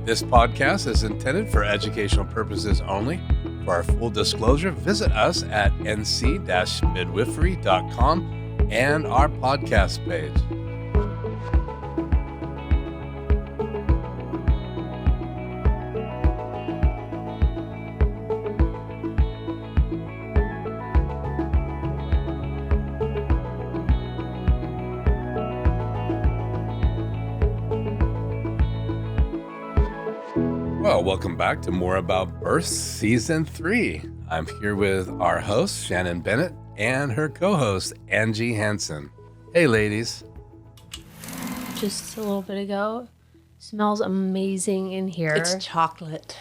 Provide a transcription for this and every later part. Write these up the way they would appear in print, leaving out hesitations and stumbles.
This podcast is intended for educational purposes only. For our full disclosure, visit us at nc-midwifery.com and our podcast page. Well, welcome back to More About Birth Season 3. I'm here with our host, Shannon Bennett, and her co-host, Angie Hansen. Hey, ladies. Just a little bit ago. Smells amazing in here. It's chocolate.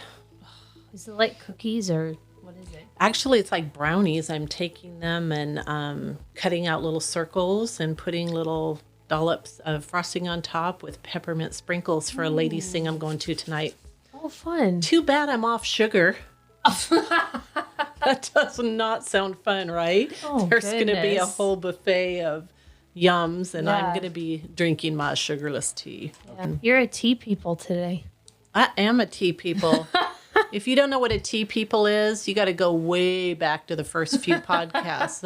Is it like cookies or what is it? Actually, it's like brownies. I'm taking them and cutting out little circles and putting little dollops of frosting on top with peppermint sprinkles for a ladies' sing I'm going to tonight. Oh, fun. Too bad I'm off sugar. That does not sound fun, right? Oh, There's going to be a goodness. whole buffet of yums, and I'm Yeah. going to be drinking my sugarless tea. Yeah. You're a tea people today. I am a tea people. If you don't know what a tea people is, you got to go way back to the first few podcasts.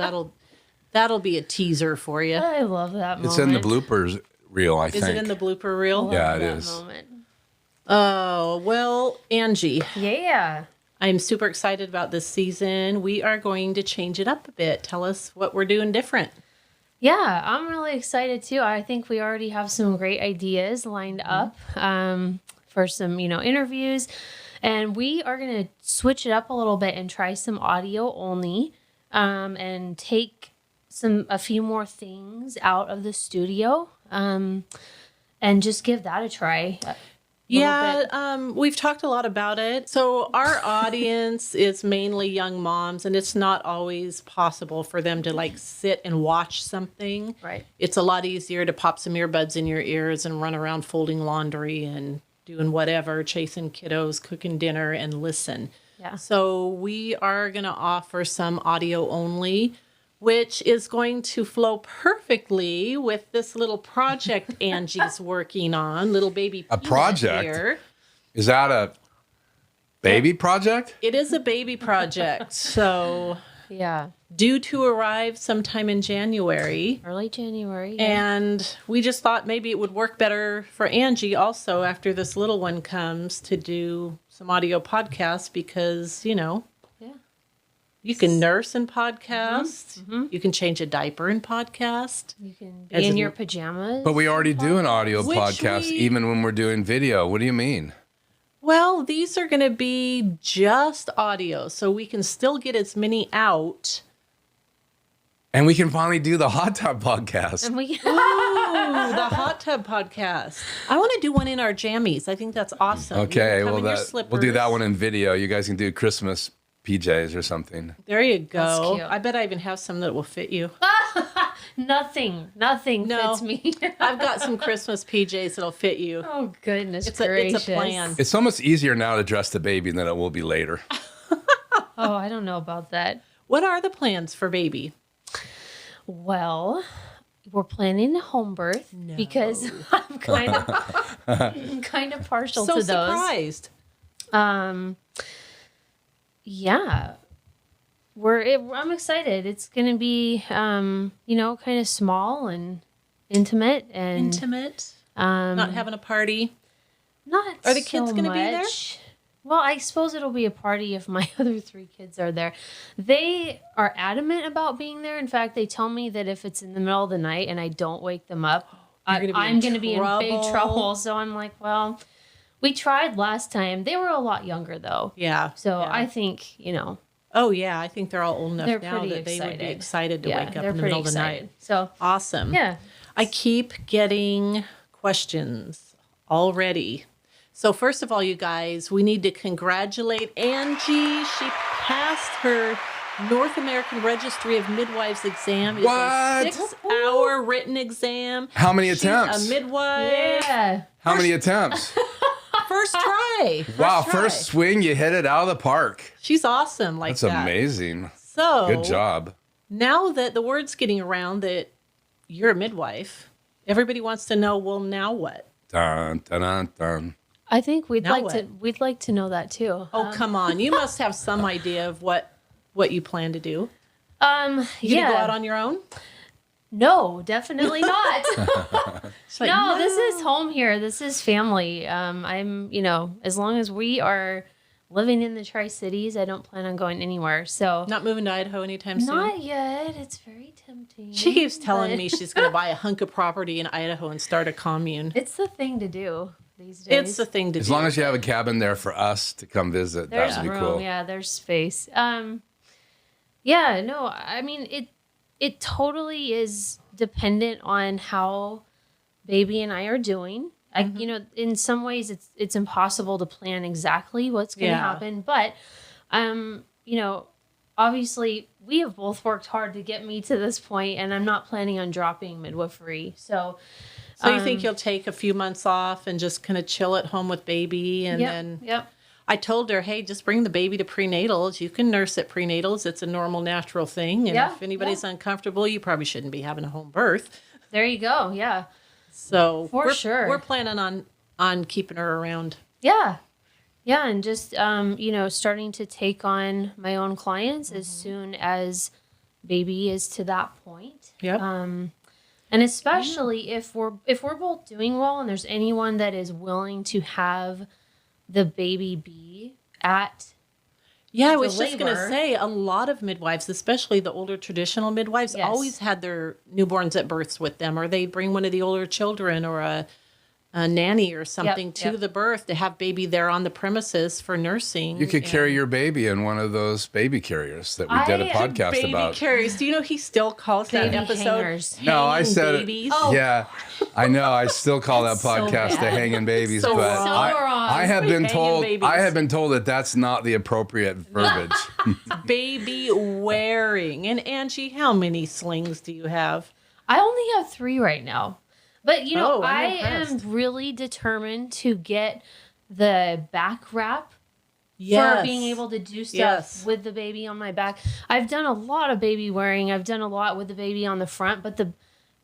That'll be a teaser for you. I love that moment. It's in the bloopers reel, I think. Is it in the blooper reel? Love Yeah, it that is. moment. Oh, well, Angie, Yeah. I'm super excited about this season. We are going to change it up a bit. Tell us what we're doing different. Yeah, I'm really excited too. I think we already have some great ideas lined up for some, interviews. And we are going to switch it up a little bit and try some audio only and take a few more things out of the studio and just give that a try. We've talked a lot about it. So our audience is mainly young moms, and it's not always possible for them to sit and watch something. Right. It's a lot easier to pop some earbuds in your ears and run around folding laundry and doing whatever, chasing kiddos, cooking dinner, and listen. Yeah. So we are going to offer some audio only, which is going to flow perfectly with this little project Angie's working on, little baby A Peanut project? here. Is that a baby project? It is a baby project, so Yeah. due to arrive sometime in January. Early January. Yeah. And we just thought maybe it would work better for Angie also after this little one comes to do some audio podcasts because, Yeah. you can nurse and podcast. You can change a diaper and podcast. You can be As in in- your pajamas. But we already do an audio Which podcast we- even when we're doing video. What do you mean? Well, these are going to be just audio, so we can still get as many out. And we can finally do the hot tub podcast. And we Ooh, the hot tub podcast. I want to do one in our jammies. I think that's awesome. You Okay, can come well, in your we'll do that slippers. one in video. You guys can do Christmas PJs or something. There you go. That's cute. I bet I even have some that will fit you. nothing No. fits me. I've got some Christmas PJs that'll fit you. Oh goodness It's gracious! a plan. It's almost easier now to dress the baby than it will be later. Oh, I don't know about that. What are the plans for baby? Well, we're planning a home birth because I'm kind of partial So to those. surprised. Yeah, I'm excited. It's gonna be kind of small and intimate and Intimate. Not having a party. not. Are the kids so gonna be there? much. Well, I suppose it'll be a party if my other 3 kids are there. They are adamant about being there. In fact, they tell me that if it's in the middle of the night and I don't wake them up, I'm going to be in big trouble. trouble. So I'm like, well, we tried last time. They were a lot younger, though. Yeah. So yeah. I think, Oh, yeah. I think they're all old enough they're now pretty that they would be excited. excited to yeah, wake up they're in the pretty middle of the excited. night. So, Awesome. yeah. I keep getting questions already. So first of all, you guys, we need to congratulate Angie. She passed her North American Registry of Midwives exam. It's What? a 6-hour written exam. How many She's attempts? a midwife. Yeah. How many attempts? First try. Wow, try. first swing, you hit it out of the park. She's awesome like That's that. amazing. So Good job. Now that the word's getting around that you're a midwife, everybody wants to know, well, now what? Dun, dun, dun, dun. I think we'd Now we'd like to know that too. Oh, come on. You must have some idea of what you plan to do. You Yeah. to go out on your own? No, definitely not. It's like, No, this is home here. This is family. I'm, as long as we are living in the Tri-Cities, I don't plan on going anywhere. So not moving to Idaho anytime soon. not yet. It's very tempting. She keeps telling but me she's going to buy a hunk of property in Idaho and start a commune. it's the thing to do these days. It's the thing to do. As long as you have a cabin there for us to come visit, There's that would be room. cool. Yeah, there's space. Yeah, no, I mean it totally is dependent on how baby and I are doing. In some ways it's impossible to plan exactly what's going to happen, but obviously we have both worked hard to get me to this point, and I'm not planning on dropping midwifery. So you think you'll take a few months off and just kind of chill at home with baby, and then Yep. I told her, hey, just bring the baby to prenatals. You can nurse at prenatals. It's a normal, natural thing. And if anybody's uncomfortable, you probably shouldn't be having a home birth. There you go. Yeah. So For sure. We're planning on keeping her around. Yeah. Yeah. And just, starting to take on my own clients as soon as baby is to that point. Yep. And especially if we're both doing well and there's anyone that is willing to have the baby be at I the was just going to labor. say a lot of midwives, especially the older traditional midwives, Yes. always had their newborns at births with them, or they'd bring one of the older children or a nanny or something to the birth to have baby there on the premises for nursing. You could carry your baby in one of those baby carriers that we did a podcast baby about. carriers. Do you know he still calls that Baby episode? hangers. No, I Hanging said babies? it. Yeah, I know. I still call that so podcast "The bad. Hanging Babies," So but wrong. So I wrong. have been Hanging told. babies. I have been told that that's not the appropriate verbiage. Baby wearing. And Angie, how many slings do you have? I only have 3 right now. But, I'm I am impressed. really determined to get the back wrap Yes. for being able to do stuff Yes. with the baby on my back. I've done a lot of baby wearing. I've done a lot with the baby on the front, but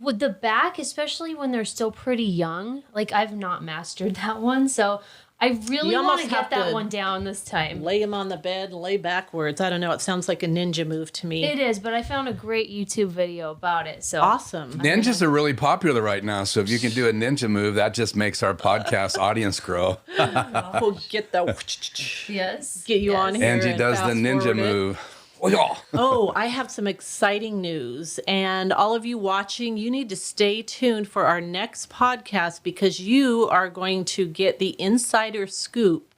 with the back, especially when they're still pretty young, like I've not mastered that one. So I really You want almost to have get that to one down this time. Lay him on the bed, lay backwards. I don't know. It sounds like a ninja move to me. It is, but I found a great YouTube video about it. So Awesome. Ninjas are really popular right now, so if you can do a ninja move, that just makes our podcast audience grow. We'll get the yes, get you yes. on here. Angie and does the fast ninja forward it. move. Oh, yeah. Oh, I have some exciting news. And all of you watching, you need to stay tuned for our next podcast because you are going to get the insider scoop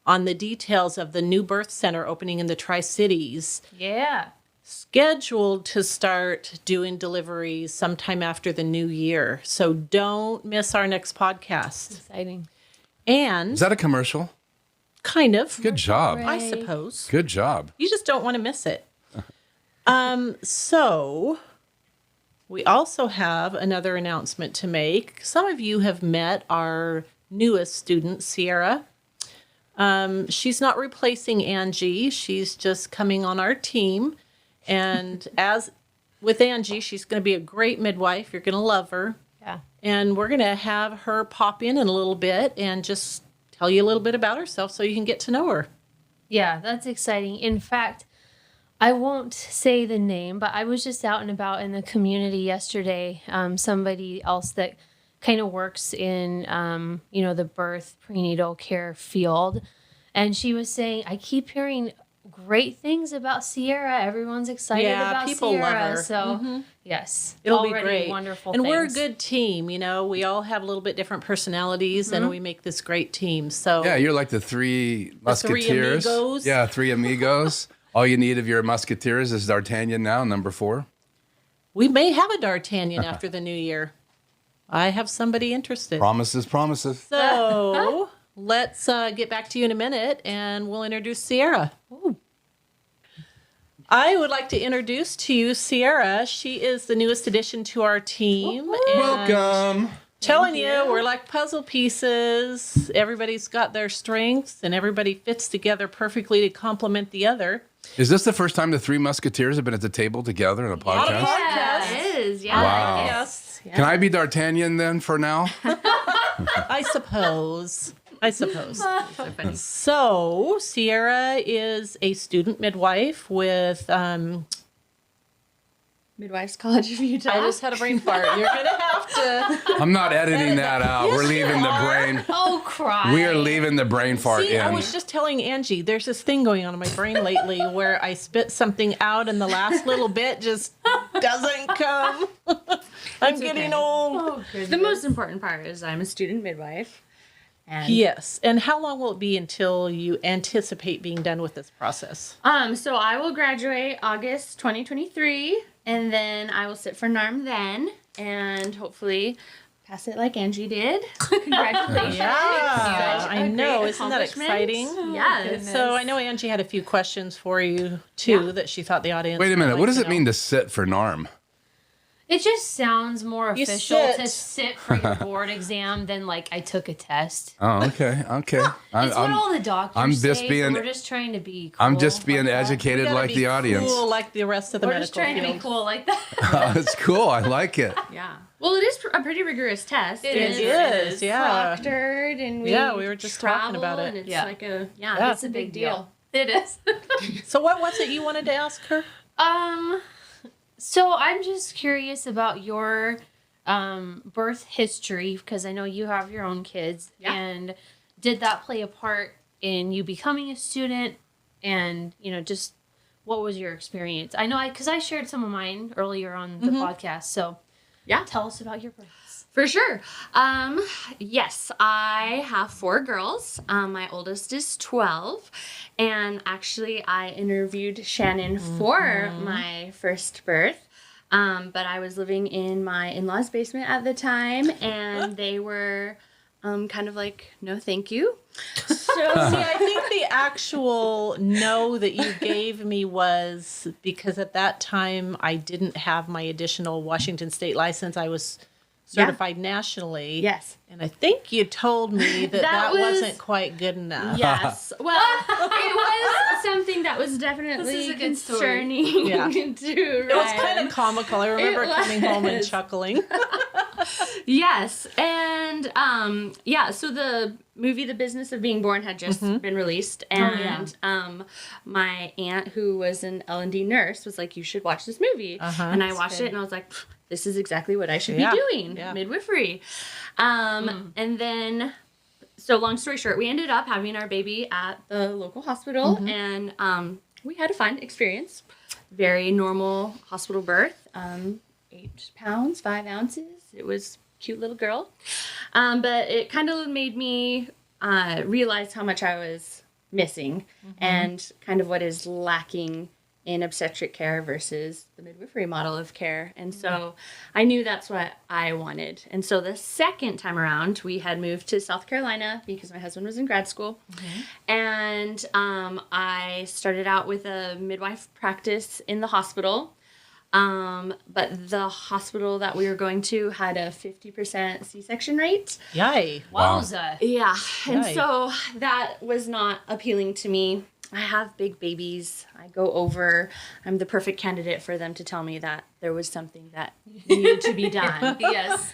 on the details of the new birth center opening in the Tri-Cities, Yeah. scheduled to start doing deliveries sometime after the new year. So don't miss our next podcast. Exciting. And Is that a commercial? kind of, Good job. I suppose. Good job. You just don't want to miss it. So we also have another announcement to make. Some of you have met our newest student, Sierra. She's not replacing Angie. She's just coming on our team. And as with Angie, she's going to be a great midwife. You're going to love her. Yeah. And we're going to have her pop in a little bit and just tell you a little bit about herself so you can get to know her. Yeah, that's exciting. In fact, I won't say the name, but I was just out and about in the community yesterday. Somebody else that kind of works in, the birth prenatal care field. And she was saying, I keep hearing great things about Sierra. Everyone's excited about people Sierra. love her. So, yes, It'll be already great. Wonderful and we're a things. good team. We all have a little bit different personalities, and we make this great team. So Yeah, you're like the three musketeers. amigos. Yeah, 3 amigos. All you need of your musketeers is D'Artagnan now, number 4. we may have a D'Artagnan after the new year. I have somebody interested. Promises, promises. So let's get back to you in a minute, and we'll introduce Sierra. Ooh. I would like to introduce to you Sierra. She is the newest addition to our team. and Welcome. Telling you, we're like puzzle pieces. Everybody's got their strengths, and everybody fits together perfectly to complement the other. Is this the first time the Three Musketeers have been at the table together in a podcast? podcast. It is. Yeah. Wow. Yes. Yeah. Can I be D'Artagnan then for now? I suppose. So Sierra is a student midwife with Midwife's College of Utah. I just had a brain fart. You're gonna have to. I'm not editing that out. We're leaving the brain. Oh, cry. We are leaving the brain fart See, in. I was just telling Angie, there's this thing going on in my brain lately where I spit something out and the last little bit just doesn't come. I'm getting old. Oh, The most important part is I'm a student midwife. And Yes. And how long will it be until you anticipate being done with this process? so I will graduate August 2023, and then I will sit for NARM then, and hopefully pass it like Angie did. Congratulations. Yeah, Such I a know. great Isn't that accomplishment. exciting? Yes. So I know Angie had a few questions for you too that she thought the audience. Wait a would minute. like What does to it mean to sit for NARM? It just sounds more You official sit. to sit for your board exam than like I took a test. Oh, okay. It's what all the doctors I'm say, just so being- we're just trying to be cool. I'm just being like that. educated gotta like be the audience. Cool like the rest of the We're just medical trying to field. be cool like that. It's cool. I like it. Yeah. Well, it is a pretty rigorous test. It is, yeah. Proctored, and we were just talking about travel, it. And it's Yeah. like a Yeah. it's a big deal. It is. So what was it you wanted to ask her? So I'm just curious about your birth history because I know you have your own kids. Yeah. And did that play a part in you becoming a student? And, just what was your experience? I know because I shared some of mine earlier on the podcast. So Yeah. tell us about your births. For sure. Yes, I have 4 girls. My oldest is 12. And actually, I interviewed Shannon for my first birth. But I was living in my in-laws' basement at the time, and they were kind of like, no, thank you. So see, I think the actual no that you gave me was because at that time I didn't have my additional Washington State license. I was certified nationally. Yes. And I think you told me that That was- wasn't quite good enough. Yes. Well, it was something that was definitely This is a good story. concerning Yeah. to It was kind of comical. I remember It coming home and was. chuckling. Yes, and so the movie The Business of Being Born had just been released, and my aunt, who was an L&D nurse, was like, you should watch this movie. And I watched it, and I was like, this is exactly what I should Yeah, be doing, yeah. midwifery. And then, so long story short, we ended up having our baby at the local hospital, and we had a fun experience. Very normal hospital birth, 8 pounds, 5 ounces. It was a cute little girl. But it kind of made me realize how much I was missing and kind of what is lacking in obstetric care versus the midwifery model of care. And so I knew that's what I wanted. And so the second time around, we had moved to South Carolina because my husband was in grad school. And I started out with a midwife practice in the hospital. But the hospital that we were going to had a 50% C-section rate. Yay. Wow. Wowza. Yeah. And Yay. so that was not appealing to me. I have big babies. I go over. I'm the perfect candidate for them to tell me that there was something that needed to be done. Yes.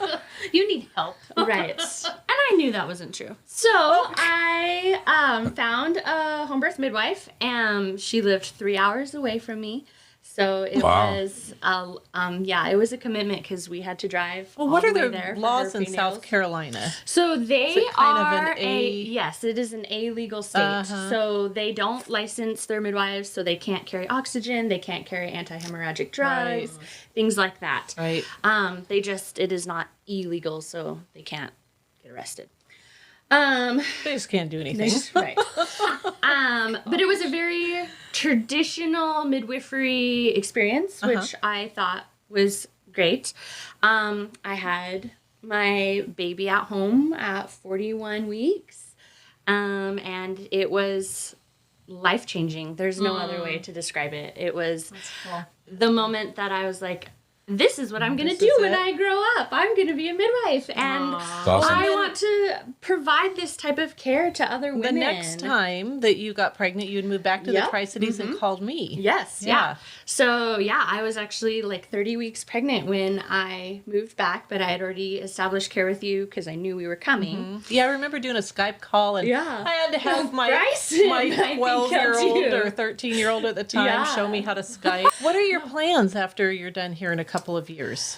You need help. Right. And I knew that wasn't true. So I found a home birth midwife, and she lived 3 hours away from me. So it Wow. was, it was a commitment because we had to drive. Well, what all are the way the there for laws her in prenatals. South Carolina? So they Is it kind of are an A- yes, it is an A legal state. So they don't license their midwives, so they can't carry oxygen, they can't carry anti-hemorrhagic drugs, things like that. Right. It is not illegal, so they can't get arrested. They just can't do anything. Right. But it was a very traditional midwifery experience, which I thought was great. I had my baby at home at 41 weeks, and it was life-changing. There's no other way to describe it. It was the moment that I was like, this is what I'm going to do when I grow up. I'm going to be a midwife. And awesome. I want to provide this type of care to other women. The next time that you got pregnant, you'd move back to the Tri-Cities and called me. Yes. Yeah. So, I was actually like 30 weeks pregnant when I moved back, but I had already established care with you because I knew we were coming. Yeah, I remember doing a Skype call, and I had to have my Bryson, my 12-year-old or 13-year-old at the time show me how to Skype. What are your plans after you're done here in a couple of years?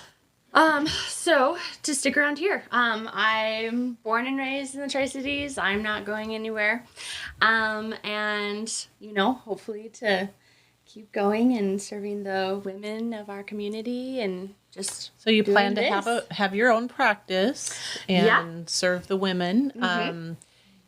So to stick around here. I'm born and raised in the Tri-Cities. I'm not going anywhere. And hopefully to keep going and serving the women of our community and just so you plan to have your own practice and serve the women.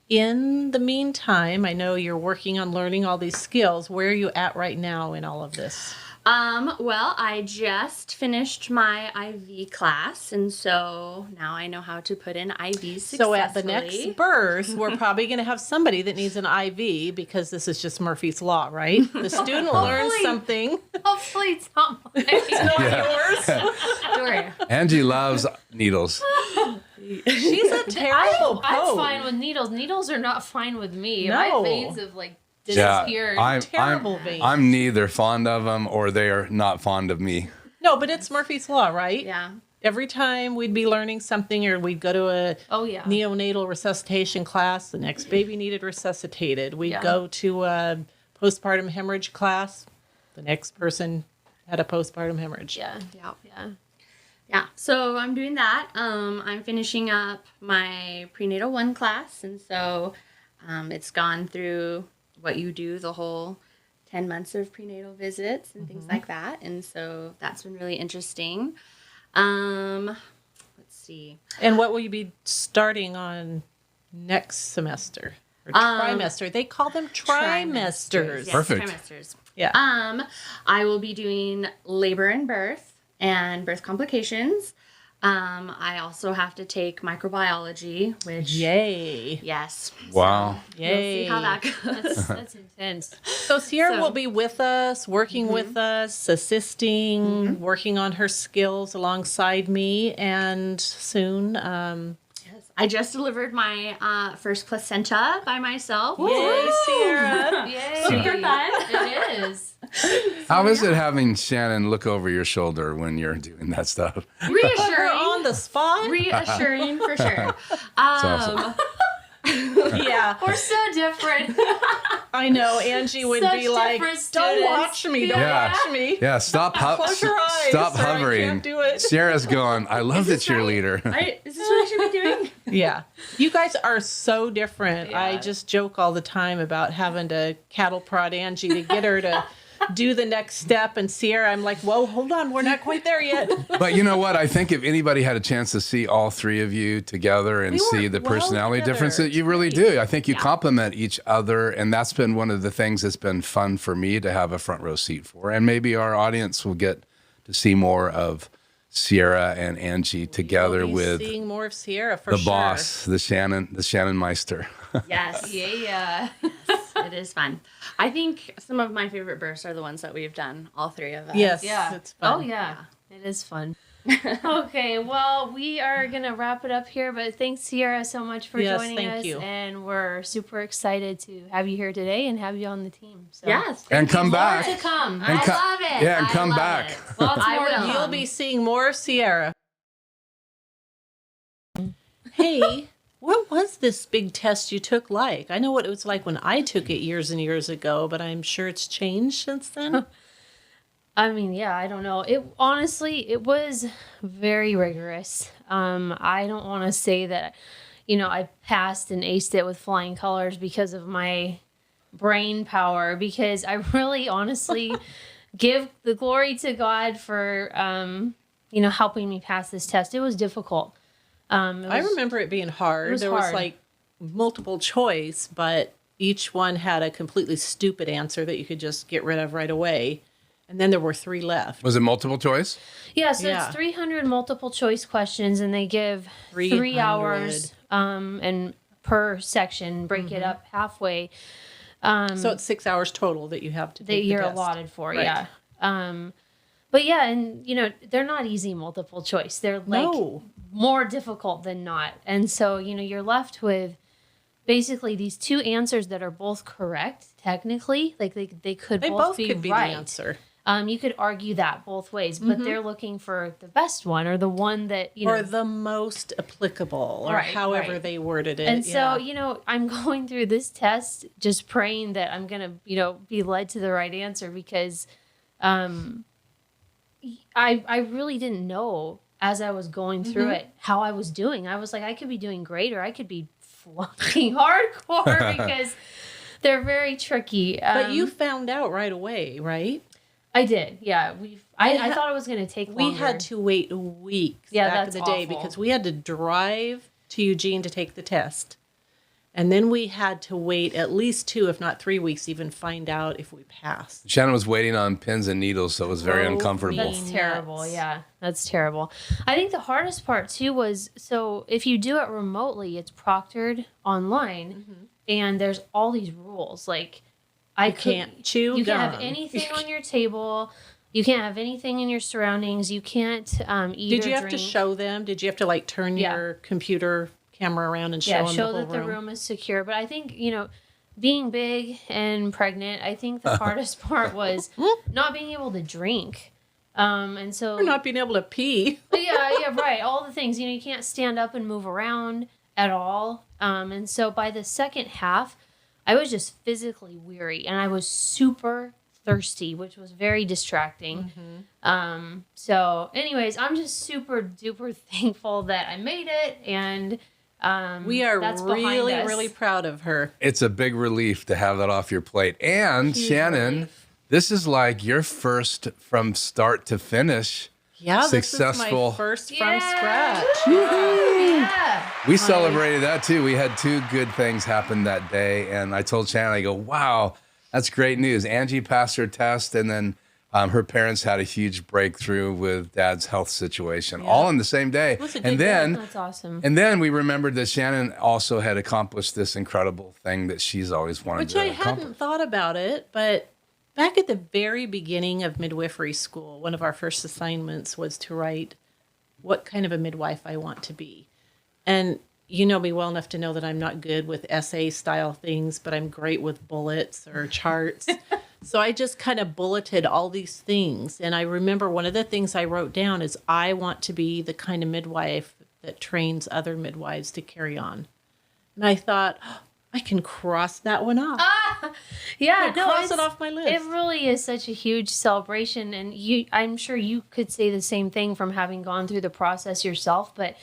In the meantime, I know you're working on learning all these skills. Where are you at right now in all of this? Well, I just finished my IV class, and so now I know how to put in IVs successfully. So at the next birth, we're probably going to have somebody that needs an IV because this is just Murphy's Law, right? The student learns something. Hopefully it's not mine. It's not yours. Angie loves needles. She's a terrible I'm pope. fine with needles. Needles are not fine with me. No. My veins have disappeared. Terrible veins. I'm neither fond of them or they are not fond of me. No, but it's Murphy's Law, right? Yeah. Every time we'd be learning something or we'd go to a neonatal resuscitation class, the next baby needed resuscitated. We'd go to a postpartum hemorrhage class, the next person had a postpartum hemorrhage. Yeah. So I'm doing that. I'm finishing up my prenatal 1 class, and so it's gone through what you do, the whole 10 months of prenatal visits and things like that. And so that's been really interesting. Let's see. And what will you be starting on next semester? Or trimester? They call them trimesters. Yes, Perfect. Trimesters. Yeah. I will be doing labor and birth and birth complications. I also have to take microbiology, which Yay. yes. Wow. So we'll see how that goes. That's intense. So Sierra will be with us, working with us, assisting, working on her skills alongside me, and soon. I just delivered my first placenta by myself. Yay, Sierra. Yay. Super fun. It is. How is it having Shannon look over your shoulder when you're doing that stuff? Reassuring. On the spot. Reassuring for sure. awesome. Yeah. We're so different. I know. Angie would Such be like, different don't students." watch me. Don't Yeah. watch me. Yeah, stop Close your eyes. stop or I hovering. can't do it. Sierra's going, I love the cheerleader. Is this what I should be doing? Yeah. You guys are so different. I Yeah. just joke all the time about having to cattle prod Angie to get her to do the next step. And Sierra, I'm like, whoa, hold on. We're not quite there yet. But you know what? I think if anybody had a chance to see all three of you together and We see work the well personality together. differences, you really do. I think you complement each other. And that's been one of the things that's been fun for me to have a front row seat for. And maybe our audience will get to see more of Sierra and Angie together We'll be with seeing more of Sierra for the sure. boss, the Shannon Meister. Yes. Yeah. It is fun. I think some of my favorite births are the ones that we've done, all three of us. Yes, Yeah. it's fun. Oh, yeah. It is fun. Okay, well, we are going to wrap it up here, but thanks, Sierra, so much for Yes, joining thank us. you. And we're super excited to have you here today and have you on the team. So. Yes. And come More back. to come. And I love it. Yeah, and I come love back. it. Lots I more to will. come. You'll be seeing more of Sierra. Hey, what was this big test you took like? I know what it was like when I took it years and years ago, but I'm sure it's changed since then. I mean, yeah, I don't know. It honestly, it was very rigorous. I don't want to say that, I passed and aced it with flying colors because of my brain power, because I really honestly give the glory to God for, helping me pass this test. It was difficult. I remember it being hard. It was There was hard. like multiple choice, but each one had a completely stupid answer that you could just get rid of right away. And then there were 3 left. Was it multiple choice? Yeah, so Yeah. it's 300 multiple choice questions, and they give 3 300. hours and per section, break it up halfway. So it's 6 hours total that you have to That take the you're test. allotted for, Right. yeah. But yeah, and they're not easy multiple choice. They're like No. more difficult than not. And so, you're left with basically these two answers that are both correct technically. Like they could both be could be right. the answer. You could argue that both ways, but they're looking for the best one or the one that, or the most applicable, or Right, however right. they worded it. And yeah. so, I'm going through this test just praying that I'm going to, be led to the right answer because I really didn't know as I was going through it how I was doing. I was like, I could be doing great or I could be flunking hardcore because they're very tricky. But you found out right away, right? I did. Yeah. I thought it was going to take longer. We had to wait weeks Yeah, back in that's the day awful. because we had to drive to Eugene to take the test. And then we had to wait at least 2, if not 3 weeks, to even find out if we passed. Shannon was waiting on pins and needles, so it was very Oh, uncomfortable. That's Nuts. terrible. Yeah, that's terrible. I think the hardest part too was so if you do it remotely, it's proctored online, and there's all these rules. Like You can't chew you can't have gum. anything on your table. You can't have anything in your surroundings. You can't eat Did or you have to drink. show them? Did you have to like turn Yeah. your computer camera around and show Yeah, them show the whole that the room is secure. But I think being big and pregnant, I think the hardest part was not being able to drink. And so Or not being able to pee. yeah, right. All the things, you can't stand up and move around at all. And so by the second half, I was just physically weary and I was super thirsty, which was very distracting. So anyways, I'm just super duper thankful that I made it. And We are that's behind really, us. really proud of her. It's a big relief to have that off your plate. And Huge Shannon, relief. this is like your first from start to finish. Yeah, Successful. This is my first from Yeah. scratch. Yeah. We celebrated that too. We had 2 good things happen that day. And I told Shannon, I go, wow, that's great news. Angie passed her test, and then her parents had a huge breakthrough with Dad's health situation, all in the same day. was a And good then, That's awesome. and then we remembered that Shannon also had accomplished this incredible thing that she's always wanted Which to I accomplish. hadn't thought about it, but back at the very beginning of midwifery school, one of our first assignments was to write what kind of a midwife I want to be. And you know me well enough to know that I'm not good with essay style things, but I'm great with bullets or charts. So I just kind of bulleted all these things. And I remember one of the things I wrote down is I want to be the kind of midwife that trains other midwives to carry on. And I thought, I can cross that one off. Yeah, no, cross it's- it off my list. It really is such a huge celebration, and I'm sure you could say the same thing from having gone through the process yourself, but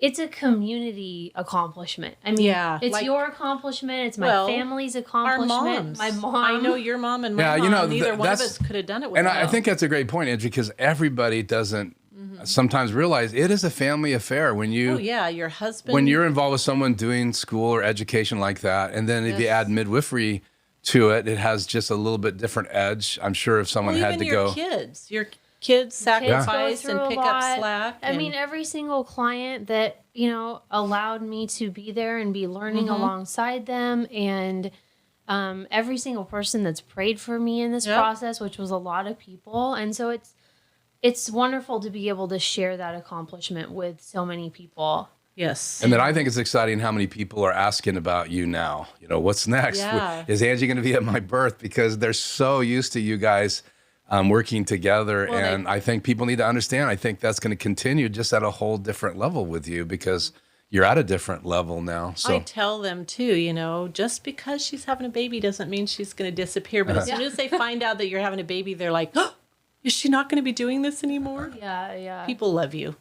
it's a community accomplishment. I mean, Yeah, it's like- your accomplishment, it's my Well, family's Our accomplishment, moms. my mom. I know your mom and my Yeah, mom. Neither one of that's- us could have done it without. And I think that's a great point, Angie, because everybody doesn't sometimes realize it is a family affair when you Oh, yeah, your husband. when you're involved with someone doing school or education like that, and then if you Yes. add midwifery to it, it has just a little bit different edge. I'm sure if someone well, had even to your go, kids. Your kids Kids sacrifice go and through a pick up lot. slack. I and- mean, every single client that, allowed me to be there and be learning alongside them, and every single person that's prayed for me in this Yep. process, which was a lot of people. And so it's wonderful to be able to share that accomplishment with so many people. yes. and then I think it's exciting how many people are asking about you now. What's next? Yeah. Is Angie going to be at my birth? Because they're so used to you guys working together, Well, and I think people need to understand. I think that's going to continue just at a whole different level with you because you're at a different level now. So I tell them too, just because she's having a baby doesn't mean she's going to disappear. But as soon as they find out that you're having a baby, they're like, oh, is she not going to be doing this anymore? Yeah. People love you.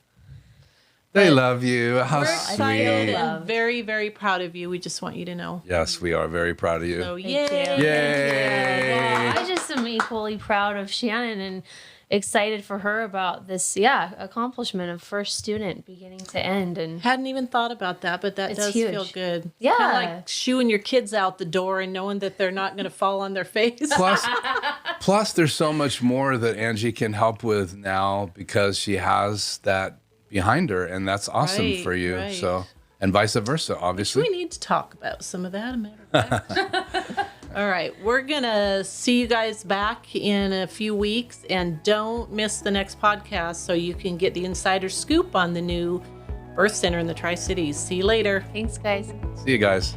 they love you. How We're sweet. excited Love. and very, very proud of you. We just want you to know. Yes, we are very proud of you. So, Thank yay. you. Yay. Well, I just am equally proud of Shannon and excited for her about this, accomplishment of first student beginning to end. And Hadn't even thought about that, but that It's does huge. feel good. Yeah. Kind of like shooing your kids out the door and knowing that they're not going to fall on their face. Plus, there's so much more that Angie can help with now because she has that behind her, and that's awesome Right, for you. right. So, and vice versa, We obviously. need to talk about some of that, a matter of fact. All right. We're going to see you guys back in a few weeks. And don't miss the next podcast so you can get the insider scoop on the new birth center in the Tri-Cities. See you later. Thanks, guys. See you guys.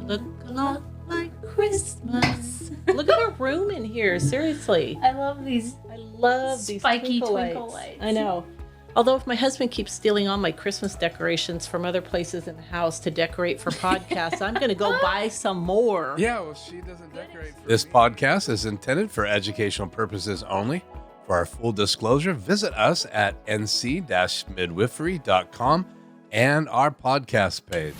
Look a lot like Christmas. Look at the room in here. Seriously. I love these. I love these Spiky twinkle lights. I know. Although if my husband keeps stealing all my Christmas decorations from other places in the house to decorate for podcasts, I'm going to go buy some more. Yeah, well, she doesn't decorate. This podcast is intended for educational purposes only. For our full disclosure, visit us at nc-midwifery.com and our podcast page.